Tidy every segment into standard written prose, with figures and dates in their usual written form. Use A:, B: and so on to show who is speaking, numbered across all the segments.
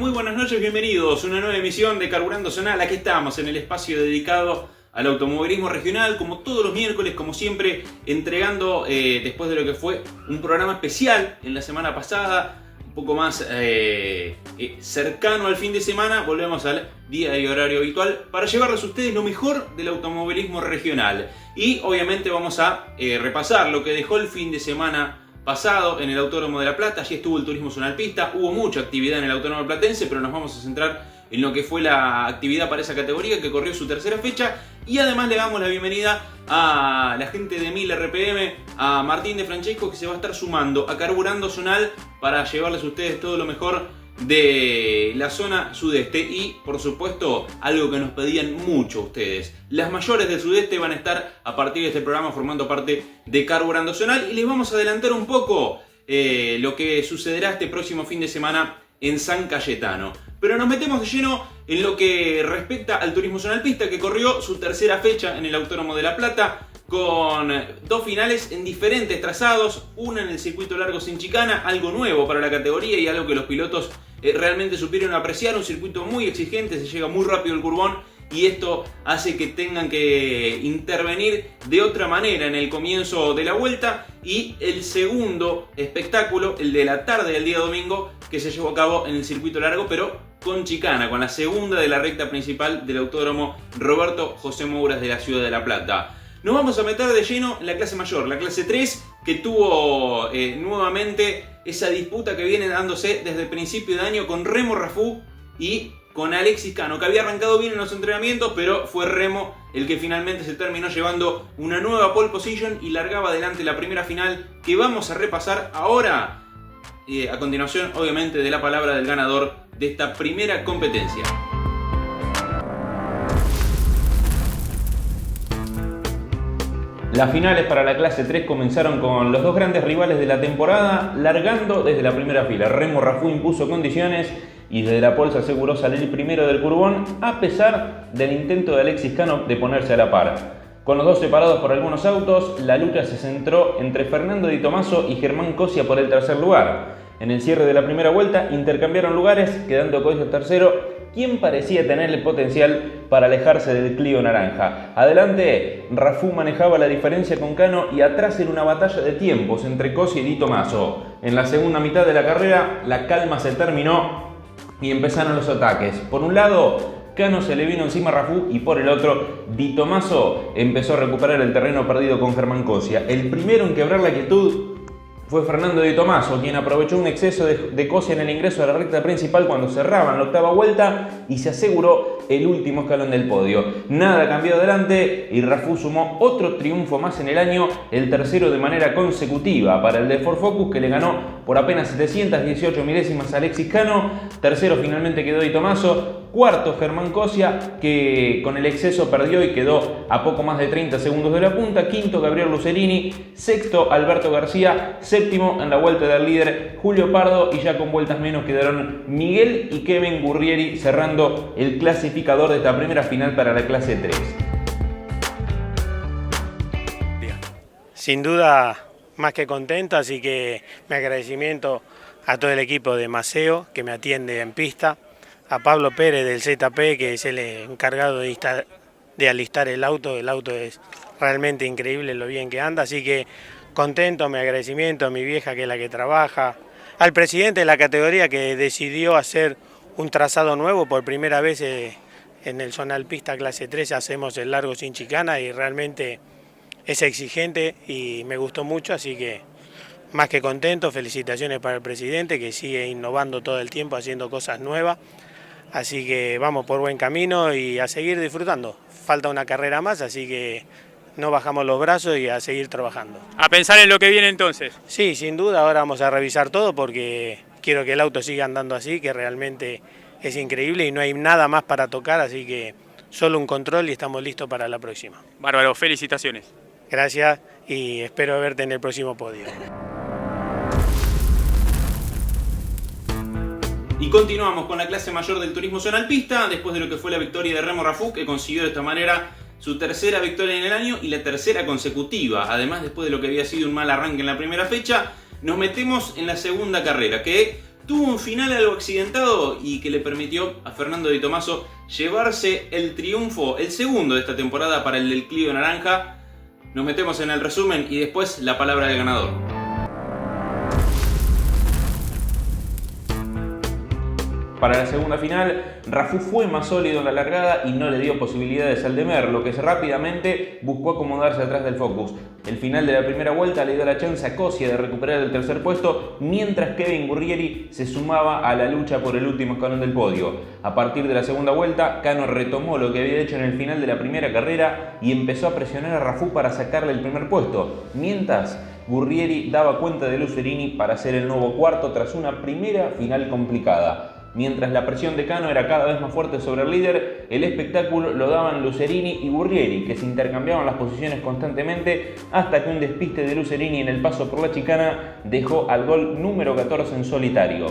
A: Muy buenas noches, bienvenidos a una nueva emisión de Carburando Zonal. Aquí estamos en el espacio dedicado al automovilismo regional, como todos los miércoles, como siempre, entregando, después de lo que fue un programa especial en la semana pasada, un poco más cercano al fin de semana, volvemos al día y horario habitual para llevarles a ustedes lo mejor del automovilismo regional. Y obviamente vamos a repasar lo que dejó el fin de semana pasado en el Autódromo de La Plata. Allí estuvo el turismo zonal pista, hubo mucha actividad en el Autódromo platense, pero nos vamos a centrar en lo que fue la actividad para esa categoría que corrió su tercera fecha. Y además le damos la bienvenida a la gente de 1000 RPM, a Martín de Francesco, que se va a estar sumando a Carburando Zonal para llevarles a ustedes todo lo mejor de la zona sudeste. Y por supuesto, algo que nos pedían mucho ustedes: las mayores del sudeste van a estar a partir de este programa formando parte de Carburando Zonal, y les vamos a adelantar un poco lo que sucederá este próximo fin de semana en San Cayetano. Pero nos metemos de lleno en lo que respecta al turismo zonal pista, que corrió su tercera fecha en el Autódromo de La Plata, con dos finales en diferentes trazados, una en el circuito largo sin chicana, algo nuevo para la categoría y algo que los pilotos realmente supieron apreciar. Un circuito muy exigente, se llega muy rápido el curbón, y esto hace que tengan que intervenir de otra manera en el comienzo de la vuelta. Y el segundo espectáculo, el de la tarde del día domingo, que se llevó a cabo en el circuito largo, pero con chicana, con la segunda de la recta principal del Autódromo Roberto José Mouras de la ciudad de La Plata. Nos vamos a meter de lleno en la clase mayor, la clase 3, que tuvo nuevamente esa disputa que viene dándose desde el principio de año con Remo Rafú y con Alexis Cano, que había arrancado bien en los entrenamientos, pero fue Remo el que finalmente se terminó llevando una nueva pole position y largaba adelante la primera final, que vamos a repasar ahora, a continuación obviamente de la palabra del ganador de esta primera competencia. Las finales para la clase 3 comenzaron con los dos grandes rivales de la temporada largando desde la primera fila. Remo Rafú impuso condiciones y desde la pole se aseguró salir primero del curbón, a pesar del intento de Alexis Cano de ponerse a la par. Con los dos separados por algunos autos, la lucha se centró entre Fernando Di Tomaso y Germán Cosia por el tercer lugar. En el cierre de la primera vuelta intercambiaron lugares, quedando Cosia tercero, quien parecía tener el potencial para alejarse del Clio naranja. Adelante, Rafú manejaba la diferencia con Cano, y atrás era una batalla de tiempos entre Cosia y Di Tomaso. En la segunda mitad de la carrera, la calma se terminó y empezaron los ataques. Por un lado, Cano se le vino encima a Rafú, y por el otro, Di Tomaso empezó a recuperar el terreno perdido con Germán Cosia. El primero en quebrar la quietud fue Fernando Di Tomaso, quien aprovechó un exceso de Cosia en el ingreso a la recta principal cuando cerraban la octava vuelta y se aseguró el último escalón del podio. Nada cambió adelante y Rafú sumó otro triunfo más en el año, el tercero de manera consecutiva para el de Ford Focus, que le ganó por apenas 718 milésimas a Alexis Cano. Tercero finalmente quedó Di Tomaso. Cuarto, Germán Cosia, que con el exceso perdió y quedó a poco más de 30 segundos de la punta. Quinto, Gabriel Lucerini. Sexto, Alberto García. Séptimo, en la vuelta del líder, Julio Pardo. Y ya con vueltas menos quedaron Miguel y Kevin Gurrieri, cerrando el clasificador de esta primera final para la clase 3.
B: Sin duda, más que contento, así que mi agradecimiento a todo el equipo de Maceo, que me atiende en pista, a Pablo Pérez del ZP, que es el encargado de alistar el auto es realmente increíble lo bien que anda, así que contento, mi agradecimiento a mi vieja, que es la que trabaja, al presidente de la categoría, que decidió hacer un trazado nuevo. Por primera vez en el zonal pista clase 3 hacemos el largo sin chicana, y realmente es exigente y me gustó mucho, así que más que contento. Felicitaciones para el presidente, que sigue innovando todo el tiempo, haciendo cosas nuevas. Así que vamos por buen camino y a seguir disfrutando. Falta una carrera más, así que no bajamos los brazos y a seguir trabajando.
C: A pensar en lo que viene entonces.
B: Sí, sin duda, ahora vamos a revisar todo porque quiero que el auto siga andando así, que realmente es increíble y no hay nada más para tocar, así que solo un control y estamos listos para la próxima.
C: Bárbaro, felicitaciones.
B: Gracias y espero verte en el próximo podio.
A: Y continuamos con la clase mayor del turismo zonal pista, después de lo que fue la victoria de Remo Rafú, que consiguió de esta manera su tercera victoria en el año y la tercera consecutiva. Además, después de lo que había sido un mal arranque en la primera fecha, nos metemos en la segunda carrera, que tuvo un final algo accidentado y que le permitió a Fernando Di Tomaso llevarse el triunfo, el segundo de esta temporada para el del Clio Naranja. Nos metemos en el resumen y después la palabra del ganador. Para la segunda final, Rafú fue más sólido en la largada y no le dio posibilidades al de Merlo, que rápidamente buscó acomodarse atrás del Focus. El final de la primera vuelta le dio la chance a Cosia de recuperar el tercer puesto, mientras Kevin Gurrieri se sumaba a la lucha por el último escalón del podio. A partir de la segunda vuelta, Cano retomó lo que había hecho en el final de la primera carrera y empezó a presionar a Rafú para sacarle el primer puesto, mientras Gurrieri daba cuenta de Lucerini para ser el nuevo cuarto tras una primera final complicada. Mientras la presión de Cano era cada vez más fuerte sobre el líder, el espectáculo lo daban Lucerini y Gurrieri, que se intercambiaban las posiciones constantemente hasta que un despiste de Lucerini en el paso por la chicana dejó al gol número 14 en solitario.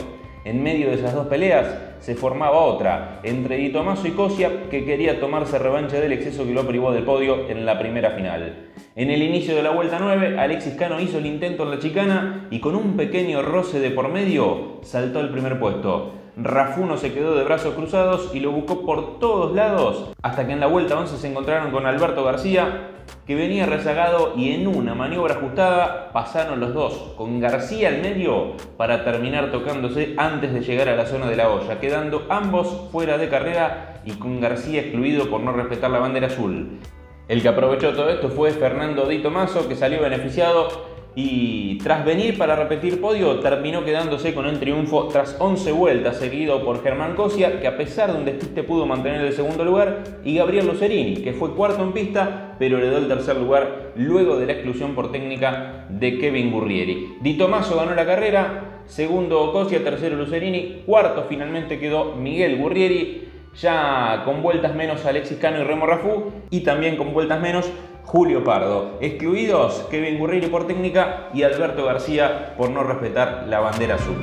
A: En medio de esas dos peleas se formaba otra, entre Di Tomaso y Cosia, que quería tomarse revancha del exceso que lo privó del podio en la primera final. En el inicio de la vuelta 9, Alexis Cano hizo el intento en la chicana y con un pequeño roce de por medio saltó el primer puesto. Rafú no se quedó de brazos cruzados y lo buscó por todos lados hasta que en la vuelta 11 se encontraron con Alberto García, que venía rezagado, y en una maniobra ajustada pasaron los dos, con García al medio para terminar tocándose antes de llegar a la zona de la olla, quedando ambos fuera de carrera y con García excluido por no respetar la bandera azul. El que aprovechó todo esto fue Fernando Di Tomaso, que salió beneficiado y tras venir para repetir podio terminó quedándose con el triunfo tras 11 vueltas, seguido por Germán Cosia, que a pesar de un despiste pudo mantener el segundo lugar, y Gabriel Lucerini, que fue cuarto en pista pero heredó el tercer lugar luego de la exclusión por técnica de Kevin Gurrieri. Di Tomaso ganó la carrera, segundo Cosia, tercero Lucerini, cuarto finalmente quedó Miguel Gurrieri, ya con vueltas menos Alexis Cano y Remo Rafú, y también con vueltas menos Julio Pardo. Excluidos Kevin Gurrieri por técnica y Alberto García por no respetar la bandera azul.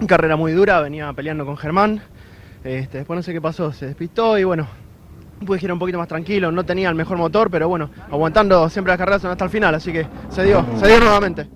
D: Carrera muy dura, venía peleando con Germán. Después no sé qué pasó, se despistó y bueno, pude girar un poquito más tranquilo. No tenía el mejor motor, pero bueno, aguantando siempre las carreras hasta el final, así que se dio nuevamente.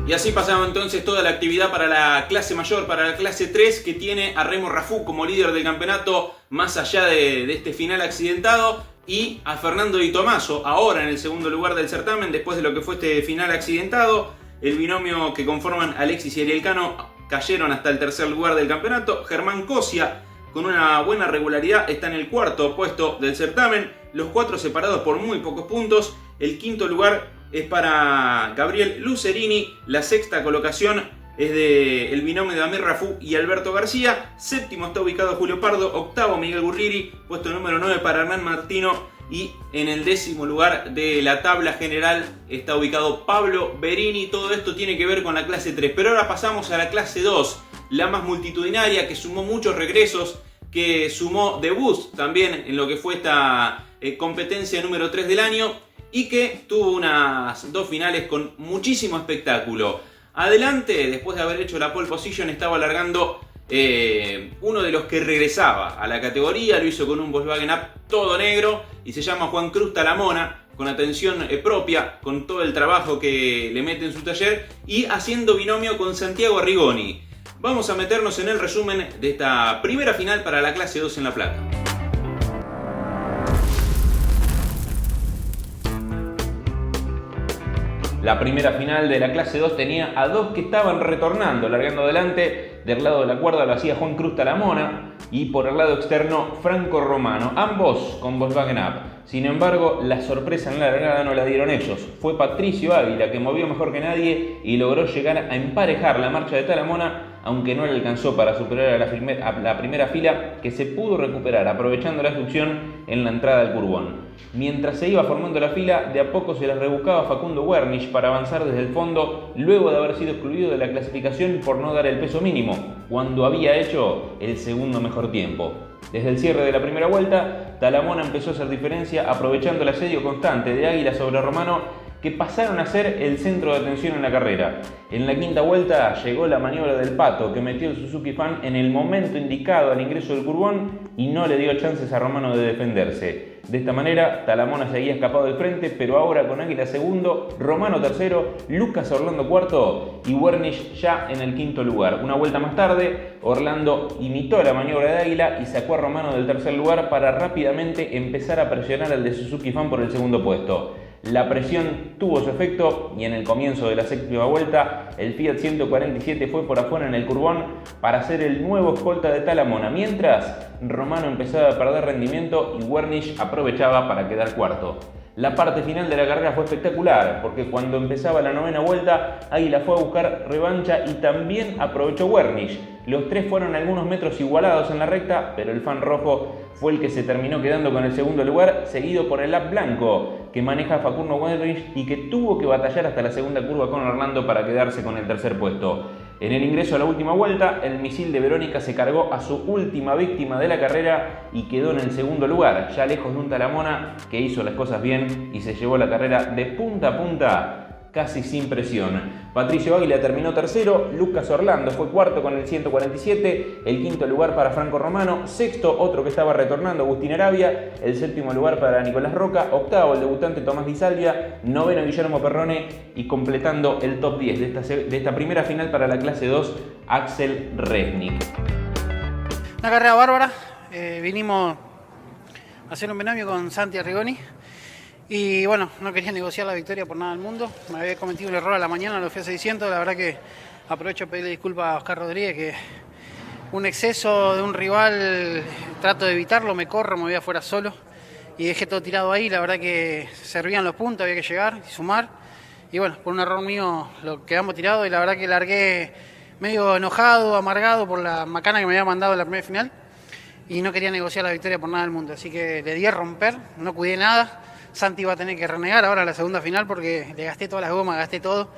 A: Y así pasaba entonces toda la actividad para la clase mayor, para la clase 3, que tiene a Remo Rafú como líder del campeonato más allá de este final accidentado, y a Fernando Di Tomaso ahora en el segundo lugar del certamen después de lo que fue este final accidentado. El binomio que conforman Alexis y Ariel Cano cayeron hasta el tercer lugar del campeonato. Germán Cosia, con una buena regularidad, está en el cuarto puesto del certamen, los cuatro separados por muy pocos puntos. El quinto lugar es para Gabriel Lucerini, la sexta colocación es del binomio de Amir Rafú y Alberto García, séptimo está ubicado Julio Pardo, octavo Miguel Gurrieri, puesto número 9 para Hernán Martino, y en el décimo lugar de la tabla general está ubicado Pablo Berini. Todo esto tiene que ver con la clase 3, pero ahora pasamos a la clase 2, la más multitudinaria, que sumó muchos regresos, que sumó debuts también en lo que fue esta competencia número 3 del año, y que tuvo unas dos finales con muchísimo espectáculo. Adelante, después de haber hecho la pole position, estaba alargando uno de los que regresaba a la categoría. Lo hizo con un Volkswagen Up todo negro y se llama Juan Cruz Talamona, con atención propia, con todo el trabajo que le mete en su taller y haciendo binomio con Santiago Arrigoni. Vamos a meternos en el resumen de esta primera final para la clase 2 en La Plata. La primera final de la clase 2 tenía a dos que estaban retornando, largando adelante. Del lado de la cuerda lo hacía Juan Cruz Talamona y por el lado externo Franco Romano, ambos con Volkswagen Up. Sin embargo, la sorpresa en la largada no la dieron ellos. Fue Patricio Ávila, que movió mejor que nadie y logró llegar a emparejar la marcha de Talamona, aunque no le alcanzó para superar a la primera fila, que se pudo recuperar aprovechando la obstrucción en la entrada del curbón. Mientras se iba formando la fila, de a poco se les rebuscaba Facundo Wernicke para avanzar desde el fondo, luego de haber sido excluido de la clasificación por no dar el peso mínimo, cuando había hecho el segundo mejor tiempo. Desde el cierre de la primera vuelta, Talamona empezó a hacer diferencia aprovechando el asedio constante de Águila sobre Romano, que pasaron a ser el centro de atención en la carrera. En la quinta vuelta llegó la maniobra del Pato, que metió el Suzuki Fan en el momento indicado al ingreso del curbón y no le dio chances a Romano de defenderse. De esta manera, Talamona seguía escapado del frente, pero ahora con Águila segundo, Romano tercero, Lucas Orlando cuarto y Wernicke ya en el quinto lugar. Una vuelta más tarde, Orlando imitó la maniobra de Águila y sacó a Romano del tercer lugar para rápidamente empezar a presionar al de Suzuki Fan por el segundo puesto. La presión tuvo su efecto y en el comienzo de la séptima vuelta el Fiat 147 fue por afuera en el curbón para ser el nuevo escolta de Talamona, mientras Romano empezaba a perder rendimiento y Wernicke aprovechaba para quedar cuarto. La parte final de la carrera fue espectacular porque cuando empezaba la novena vuelta Águila fue a buscar revancha y también aprovechó Wernicke. Los tres fueron algunos metros igualados en la recta, pero el fan rojo fue el que se terminó quedando con el segundo lugar, seguido por el lap blanco que maneja Facundo Wernicke y que tuvo que batallar hasta la segunda curva con Orlando para quedarse con el tercer puesto. En el ingreso a la última vuelta, el misil de Verónica se cargó a su última víctima de la carrera y quedó en el segundo lugar, ya lejos de un Talamona que hizo las cosas bien y se llevó la carrera de punta a punta casi sin presión. Patricio Águila terminó tercero, Lucas Orlando fue cuarto con el 147, el quinto lugar para Franco Romano, sexto otro que estaba retornando, Agustín Arabia, el séptimo lugar para Nicolás Roca, octavo el debutante Tomás Di Salvia, noveno Guillermo Perrone y completando el top 10 de esta primera final para la clase 2, Axel Resnick.
E: Una carrera bárbara, vinimos a hacer un binomio con Santi Arrigoni. Y bueno, no quería negociar la victoria por nada del mundo. Me había cometido un error a la mañana, lo fui a 600. La verdad que aprovecho a pedirle disculpas a Oscar Rodríguez, que un exceso de un rival trato de evitarlo, me corro, me voy afuera solo y dejé todo tirado ahí. La verdad que servían los puntos, había que llegar y sumar. Y bueno, por un error mío lo quedamos tirado y la verdad que largué medio enojado, amargado por la macana que me había mandado en la primera final. Y no quería negociar la victoria por nada del mundo. Así que le di a romper, no cuidé nada. Santi va a tener que renegar ahora en la segunda final porque le gasté todas las gomas, gasté todo.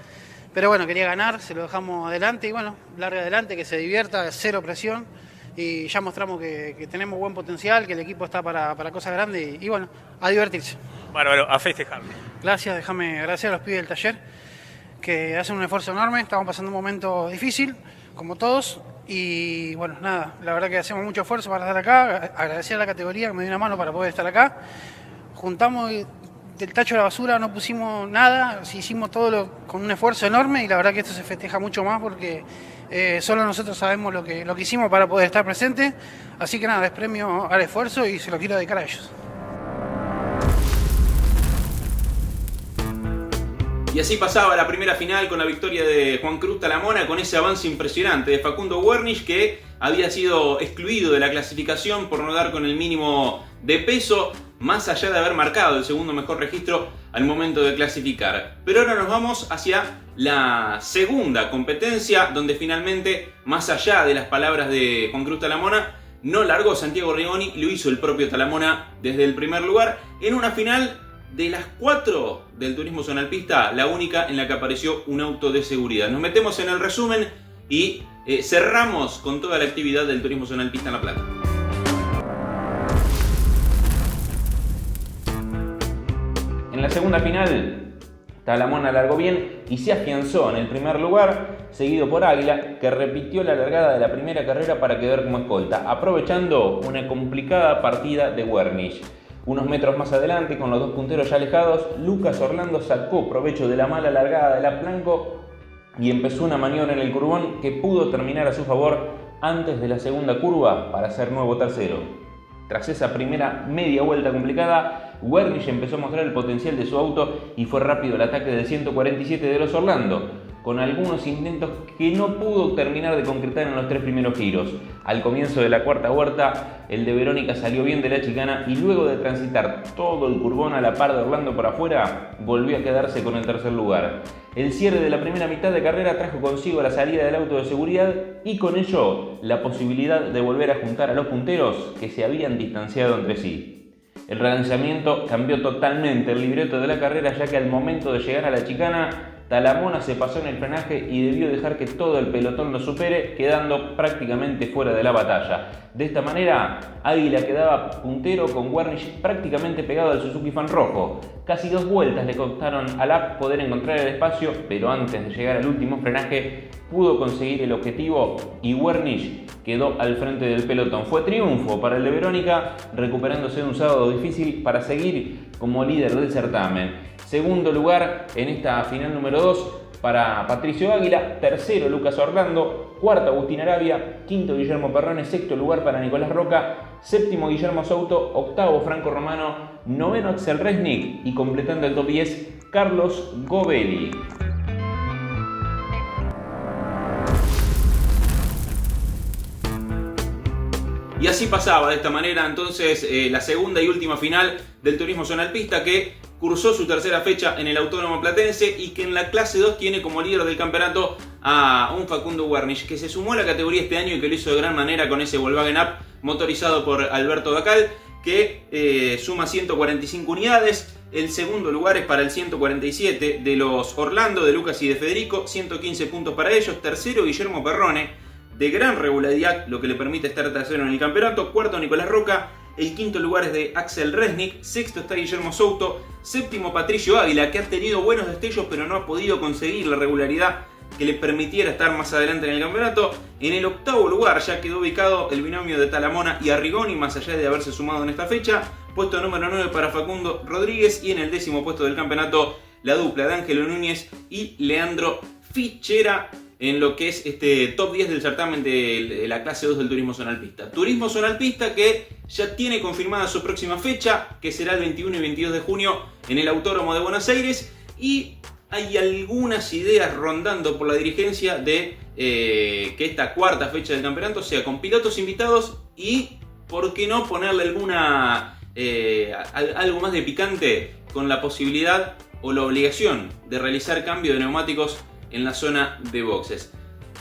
E: Pero bueno, quería ganar, se lo dejamos adelante y bueno, larga adelante, que se divierta, cero presión. Y ya mostramos que tenemos buen potencial, que el equipo está para cosas grandes y bueno, a divertirse.
C: Bárbaro, a festejar.
E: Gracias, déjame agradecer a los pibes del taller que hacen un esfuerzo enorme. Estamos pasando un momento difícil, como todos. Y bueno, nada, la verdad que hacemos mucho esfuerzo para estar acá. Agradecer a la categoría que me dio una mano para poder estar acá. Juntamos del tacho de la basura, no pusimos nada, hicimos todo con un esfuerzo enorme y la verdad que esto se festeja mucho más porque solo nosotros sabemos lo que hicimos para poder estar presentes. Así que nada, es premio al esfuerzo y se lo quiero dedicar a ellos.
A: Y así pasaba la primera final con la victoria de Juan Cruz Talamona, con ese avance impresionante de Facundo Wernicke, que había sido excluido de la clasificación por no dar con el mínimo de peso, más allá de haber marcado el segundo mejor registro al momento de clasificar. Pero ahora nos vamos hacia la segunda competencia, donde finalmente, más allá de las palabras de Juan Cruz Talamona, no largó Santiago Arrigoni, lo hizo el propio Talamona desde el primer lugar, en una final de las 4 del turismo zonalpista, la única en la que apareció un auto de seguridad. Nos metemos en el resumen y cerramos con toda la actividad del turismo zonalpista en La Plata. En la segunda final, Talamona largó bien y se afianzó en el primer lugar, seguido por Águila, que repitió la largada de la primera carrera para quedar como escolta, aprovechando una complicada partida de Wernicke. Unos metros más adelante, con los dos punteros ya alejados, Lucas Orlando sacó provecho de la mala largada de la Blanco y empezó una maniobra en el curbón que pudo terminar a su favor antes de la segunda curva para ser nuevo tercero. Tras esa primera media vuelta complicada, Wernicke empezó a mostrar el potencial de su auto y fue rápido el ataque del 147 de los Orlando, con algunos intentos que no pudo terminar de concretar en los 3 primeros giros. Al comienzo de la cuarta vuelta, el de Verónica salió bien de la chicana y luego de transitar todo el curbón a la par de Orlando por afuera, volvió a quedarse con el tercer lugar. El cierre de la primera mitad de carrera trajo consigo la salida del auto de seguridad y con ello la posibilidad de volver a juntar a los punteros que se habían distanciado entre sí. El relanzamiento cambió totalmente el libreto de la carrera, ya que al momento de llegar a la chicana, Talamona se pasó en el frenaje y debió dejar que todo el pelotón lo supere, quedando prácticamente fuera de la batalla. De esta manera, Águila quedaba puntero con Wernicke prácticamente pegado al Suzuki Fan rojo. Casi 2 vueltas le costaron a Lapp poder encontrar el espacio, pero antes de llegar al último frenaje pudo conseguir el objetivo y Wernicke quedó al frente del pelotón. Fue triunfo para el de Verónica, recuperándose de un sábado difícil para seguir como líder del certamen. Segundo lugar en esta final número 2 para Patricio Águila, tercero Lucas Orlando, cuarto Agustín Arabia, quinto Guillermo Perrone, sexto lugar para Nicolás Roca, séptimo Guillermo Souto, octavo Franco Romano, noveno Axel Resnick y completando el top 10 Carlos Gobelli. Y así pasaba de esta manera entonces la segunda y última final del Turismo Zonal Pista, que cursó su tercera fecha en el Autódromo Platense y que en la clase 2 tiene como líder del campeonato a un Facundo Wernicke, que se sumó a la categoría este año y que lo hizo de gran manera con ese Volkswagen Up motorizado por Alberto Dacal, que suma 145 unidades. El segundo lugar es para el 147 de los Orlando, de Lucas y de Federico, 115 puntos para ellos. Tercero Guillermo Perrone, de gran regularidad, lo que le permite estar tercero en el campeonato. Cuarto Nicolás Roca. El quinto lugar es de Axel Resnick, sexto está Guillermo Souto, séptimo Patricio Águila, que ha tenido buenos destellos pero no ha podido conseguir la regularidad que le permitiera estar más adelante en el campeonato. En el octavo lugar ya quedó ubicado el binomio de Talamona y Arrigoni, más allá de haberse sumado en esta fecha. Puesto número 9 para Facundo Rodríguez, y en el décimo puesto del campeonato la dupla de Ángelo Núñez y Leandro Fichera, en lo que es este top 10 del certamen de la clase 2 del Turismo Zonal Pista. Turismo Zonal Pista que ya tiene confirmada su próxima fecha, que será el 21 y 22 de junio en el Autódromo de Buenos Aires, y hay algunas ideas rondando por la dirigencia de que esta cuarta fecha del campeonato sea con pilotos invitados y, ¿por qué no ponerle algo más de picante con la posibilidad o la obligación de realizar cambio de neumáticos en la zona de boxes?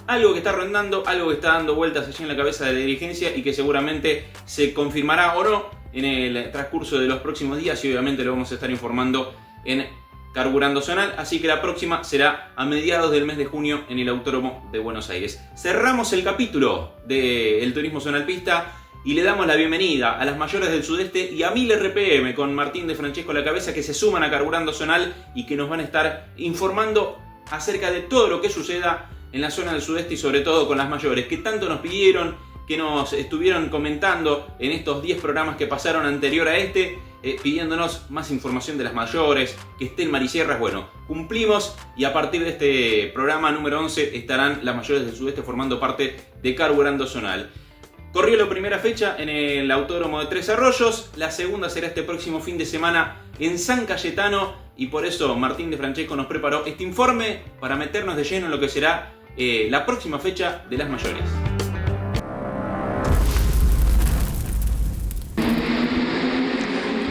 A: Algo que está rondando, algo que está dando vueltas allí en la cabeza de la dirigencia y que seguramente se confirmará o no en el transcurso de los próximos días, y obviamente lo vamos a estar informando en Carburando Zonal, así que la próxima será a mediados del mes de junio en el Autódromo de Buenos Aires. Cerramos el capítulo del Turismo Zonal Pista y le damos la bienvenida a las mayores del Sudeste y a 1000 RPM con Martín de Francesco a la cabeza, que se suman a Carburando Zonal y que nos van a estar informando acerca de todo lo que suceda en la zona del Sudeste y sobre todo con las mayores, que tanto nos pidieron, que nos estuvieron comentando en estos 10 programas que pasaron anterior a este, pidiéndonos más información de las mayores, que estén Marisierras. Bueno, cumplimos, y a partir de este programa número 11 estarán las mayores del Sudeste formando parte de Carburando Zonal. Corrió la primera fecha en el Autódromo de Tres Arroyos, la segunda será este próximo fin de semana en San Cayetano, y por eso Martín de Francesco nos preparó este informe para meternos de lleno en lo que será la próxima fecha de las mayores.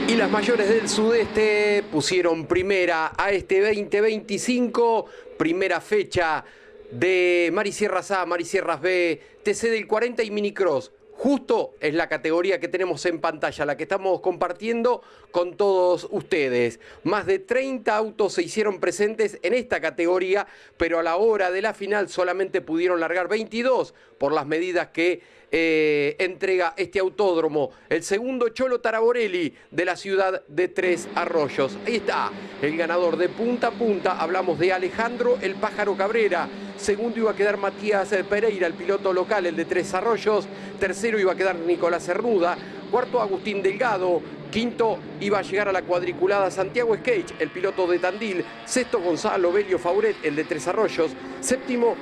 F: Y las mayores del Sudeste pusieron primera a este 2025, primera fecha de Marisierras A, Marisierras B, TC del 40 y Minicross. Justo es la categoría que tenemos en pantalla, la que estamos compartiendo con todos ustedes. Más de 30 autos se hicieron presentes en esta categoría, pero a la hora de la final solamente pudieron largar 22 por las medidas que entrega este autódromo. El segundo, Cholo Taraborelli, de la ciudad de Tres Arroyos. Ahí está, el ganador de punta a punta. Hablamos de Alejandro el Pájaro Cabrera. Segundo iba a quedar Matías Pereira, el piloto local, el de Tres Arroyos. Tercero iba a quedar Nicolás Cernuda. Cuarto, Agustín Delgado. Quinto iba a llegar a la cuadriculada Santiago Sketch, el piloto de Tandil. Sexto, Gonzalo Belio Fauret, el de Tres Arroyos. Séptimo,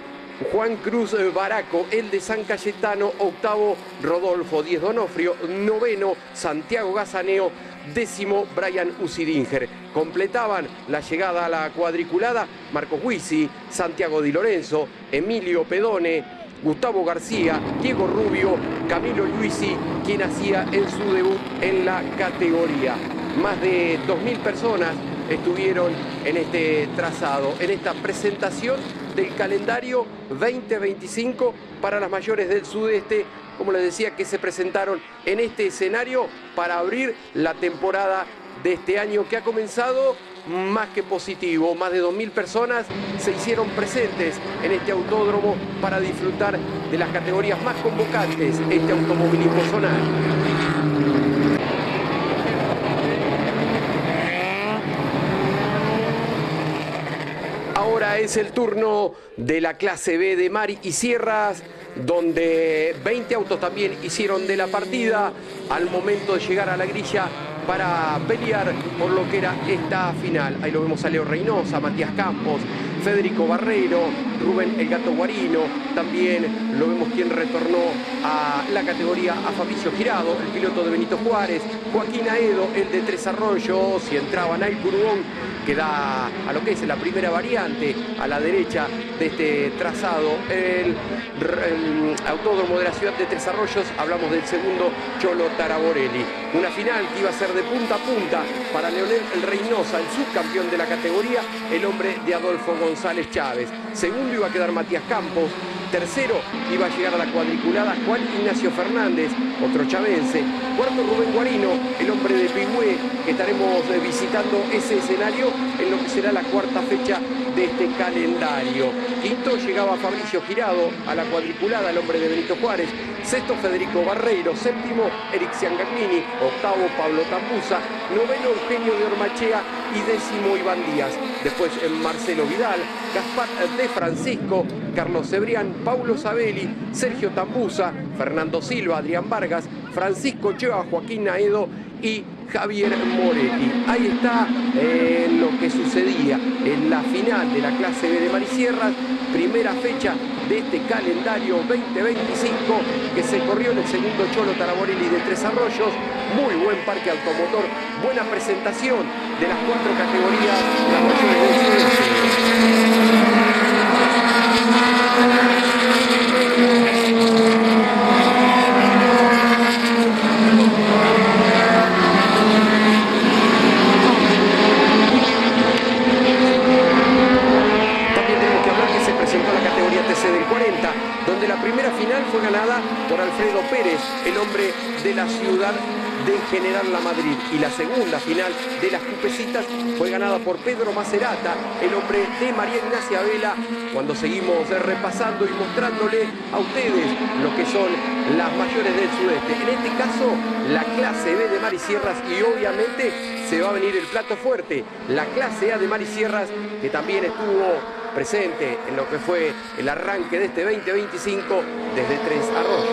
F: Juan Cruz Baraco, el de San Cayetano. Octavo, Rodolfo Díez Donofrio. Noveno, Santiago Gazaneo. Décimo, Brian Usidinger. Completaban la llegada a la cuadriculada Marcos Huisi, Santiago Di Lorenzo, Emilio Pedone, Gustavo García, Diego Rubio, Camilo Luisi, quien hacía su debut en la categoría. Más de 2.000 personas estuvieron en este trazado, en esta presentación del calendario 2025 para las mayores del Sudeste, como les decía, que se presentaron en este escenario para abrir la temporada de este año, que ha comenzado más que positivo. Más de 2.000 personas se hicieron presentes en este autódromo para disfrutar de las categorías más convocantes, este automovilismo zonal. Ahora es el turno de la clase B de Mari y Sierras, donde 20 autos también hicieron de la partida al momento de llegar a la grilla para pelear por lo que era esta final. Ahí lo vemos a Leo Reynosa, Matías Campos, Federico Barreiro, Rubén El Gato Guarino. También lo vemos quien retornó a la categoría a Fabricio Girado, el piloto de Benito Juárez, Joaquín Aedo, el de Tres Arroyos, y entraba Nail Curubón, que da a lo que es la primera variante a la derecha de este trazado, el autódromo de la ciudad de Tres Arroyos. Hablamos del segundo Cholo Taraborelli. Una final que iba a ser de punta a punta para Leonel El Reynosa, el subcampeón de la categoría, el hombre de Adolfo González Chávez. Segundo iba a quedar Matías Campos. Tercero iba a llegar a la cuadriculada Juan Ignacio Fernández, otro chavense. Cuarto Rubén Guarino, el hombre de Pigüé, que estaremos visitando ese escenario en lo que será la cuarta fecha de este calendario. Quinto llegaba Fabricio Girado a la cuadriculada, el hombre de Benito Juárez. Sexto Federico Barreiro. Séptimo Eric Ciangagnini. Octavo Pablo Tambuza. Noveno Eugenio de Ormachea y décimo Iván Díaz. Después Marcelo Vidal, Gaspar de Francisco, Carlos Cebrián, Paulo Sabelli, Sergio Tambuza, Fernando Silva, Adrián Vargas, Francisco Cheva, Joaquín Aedo y Javier Moretti. Ahí está lo que sucedía en la final de la clase B de Mari Sierras, primera fecha de este calendario 2025 que se corrió en el segundo Cholo Taraborelli de Tres Arroyos. Muy buen parque automotor, buena presentación de las cuatro categorías, las mayores del sudeste. Del 40, donde la primera final fue ganada por Alfredo Pérez, el hombre de la ciudad de General La Madrid, y la segunda final de las Cupecitas fue ganada por Pedro Macerata, el hombre de María Ignacia Vela, cuando seguimos repasando y mostrándole a ustedes lo que son las mayores del sudeste, en este caso la clase B de Mari Sierras, y obviamente se va a venir el plato fuerte, la clase A de Mari Sierras, que también estuvo presente en lo que fue el arranque de este 2025 desde Tres Arroyos.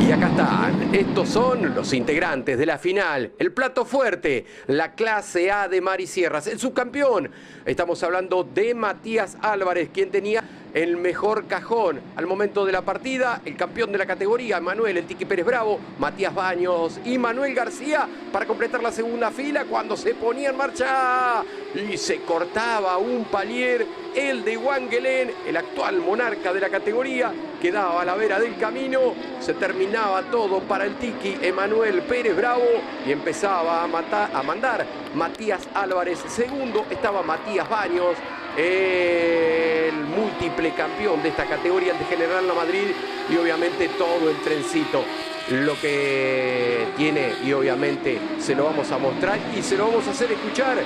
F: Y acá están, estos son los integrantes de la final, el plato fuerte, la clase A de Mari Sierras, el subcampeón. Estamos hablando de Matías Álvarez, quien tenía el mejor cajón al momento de la partida, el campeón de la categoría, Manuel El Tiki Pérez Bravo, Matías Baños y Manuel García para completar la segunda fila cuando se ponía en marcha y se cortaba un palier, el de Wangelén, el actual monarca de la categoría, quedaba a la vera del camino, se terminaba todo para el Tiki Emanuel Pérez Bravo y empezaba a mandar Matías Álvarez. Segundo estaba Matías Baños, el múltiple campeón de esta categoría, el de General La Madrid, y obviamente todo el trencito. Lo que tiene, y obviamente se lo vamos a mostrar y se lo vamos a hacer escuchar,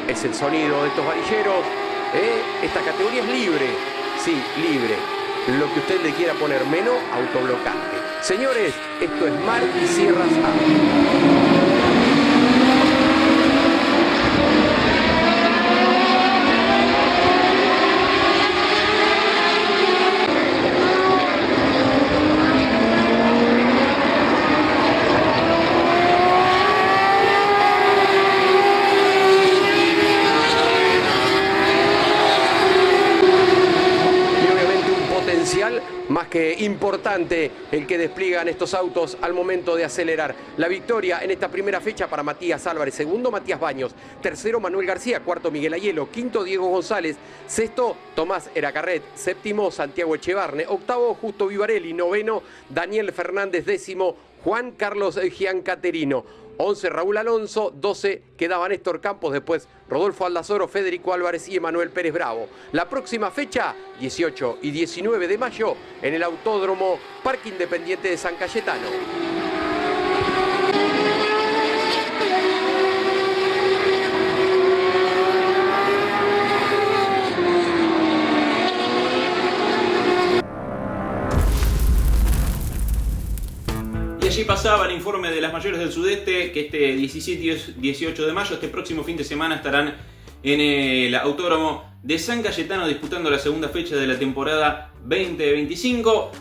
F: es el sonido de estos varilleros. Esta categoría es libre, sí, libre. Lo que usted le quiera poner, menos autoblocante. Señores, esto es Mari Sierras A. Más que importante el que despliegan estos autos al momento de acelerar. La victoria en esta primera fecha para Matías Álvarez, segundo Matías Baños, tercero Manuel García, cuarto Miguel Ayelo, quinto Diego González, sexto Tomás Eracarret, séptimo Santiago Echevarne, octavo Justo Vivarelli, noveno Daniel Fernández, décimo Juan Carlos Giancaterino. 11 Raúl Alonso, 12 quedaba Néstor Campos, después Rodolfo Aldazoro, Federico Álvarez y Emanuel Pérez Bravo. La próxima fecha, 18 y 19 de mayo, en el Autódromo Parque Independiente de San Cayetano.
A: Allí pasaba el informe de las mayores del sudeste, que este 17 y 18 de mayo, este próximo fin de semana, estarán en el Autódromo de San Cayetano disputando la segunda fecha de la temporada 2025.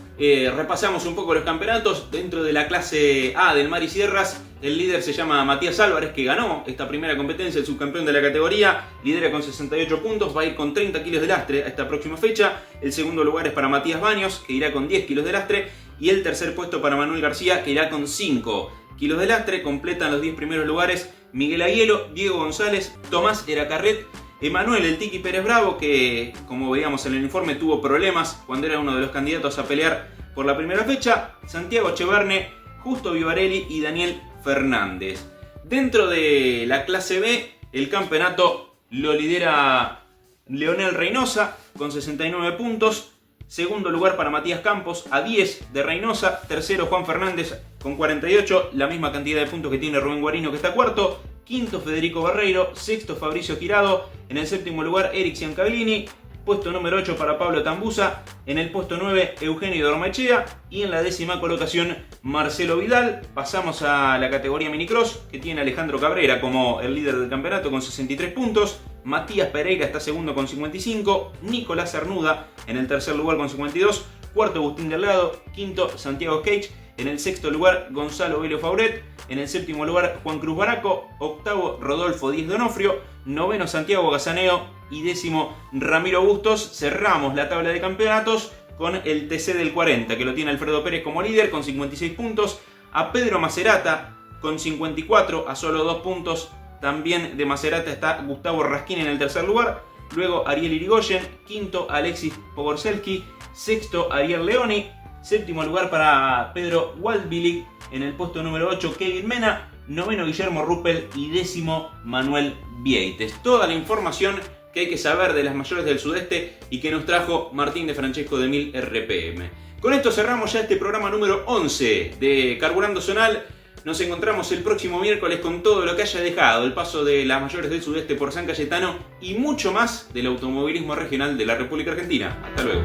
A: Repasamos un poco los campeonatos. Dentro de la clase A del Mar y Sierras, el líder se llama Matías Álvarez, que ganó esta primera competencia, el subcampeón de la categoría, lidera con 68 puntos, va a ir con 30 kilos de lastre a esta próxima fecha. El segundo lugar es para Matías Baños, que irá con 10 kilos de lastre. Y el tercer puesto para Manuel García, que irá con 5 kilos de lastre. Completan los 10 primeros lugares Miguel Aguielo, Diego González, Tomás Eracarret, Emanuel El Tiki Pérez Bravo, que como veíamos en el informe tuvo problemas cuando era uno de los candidatos a pelear por la primera fecha, Santiago Cheverne, Justo Vivarelli y Daniel Fernández. Dentro de la clase B, el campeonato lo lidera Leonel Reynosa con 69 puntos. Segundo lugar para Matías Campos a 10 de Reynosa. Tercero Juan Fernández con 48, la misma cantidad de puntos que tiene Rubén Guarino, que está cuarto. Quinto Federico Barreiro, sexto Fabricio Girado. En el séptimo lugar Eric Ciancavellini. Puesto número 8 para Pablo Tambuza. En el puesto 9 Eugenio Dormachea. Y en la 10ª colocación Marcelo Vidal. Pasamos a la categoría minicross, que tiene Alejandro Cabrera como el líder del campeonato con 63 puntos. Matías Pereira está segundo con 55. Nicolás Cernuda en el tercer lugar con 52. Cuarto Agustín Delgado. Quinto Santiago Cage. En el sexto lugar Gonzalo Velio Fauret. En el séptimo lugar Juan Cruz Baraco. Octavo Rodolfo Díez Donofrio. Noveno Santiago Gazaneo. Y décimo Ramiro Bustos. Cerramos la tabla de campeonatos con el TC del 40, que lo tiene Alfredo Pérez como líder con 56 puntos. A Pedro Macerata con 54, a solo 2 puntos también de Macerata está Gustavo Raskin en el tercer lugar. Luego Ariel Irigoyen, quinto Alexis Pogorzelski, sexto Ariel Leoni, séptimo lugar para Pedro Waldbilic, en el puesto número 8 Kevin Mena, noveno Guillermo Ruppel y décimo Manuel Vieites. Toda la información que hay que saber de las mayores del sudeste y que nos trajo Martín de Francesco de 1000 RPM. Con esto cerramos ya este programa número 11 de Carburando Zonal. Nos encontramos el próximo miércoles con todo lo que haya dejado el paso de las mayores del sudeste por San Cayetano y mucho más del automovilismo regional de la República Argentina. Hasta luego.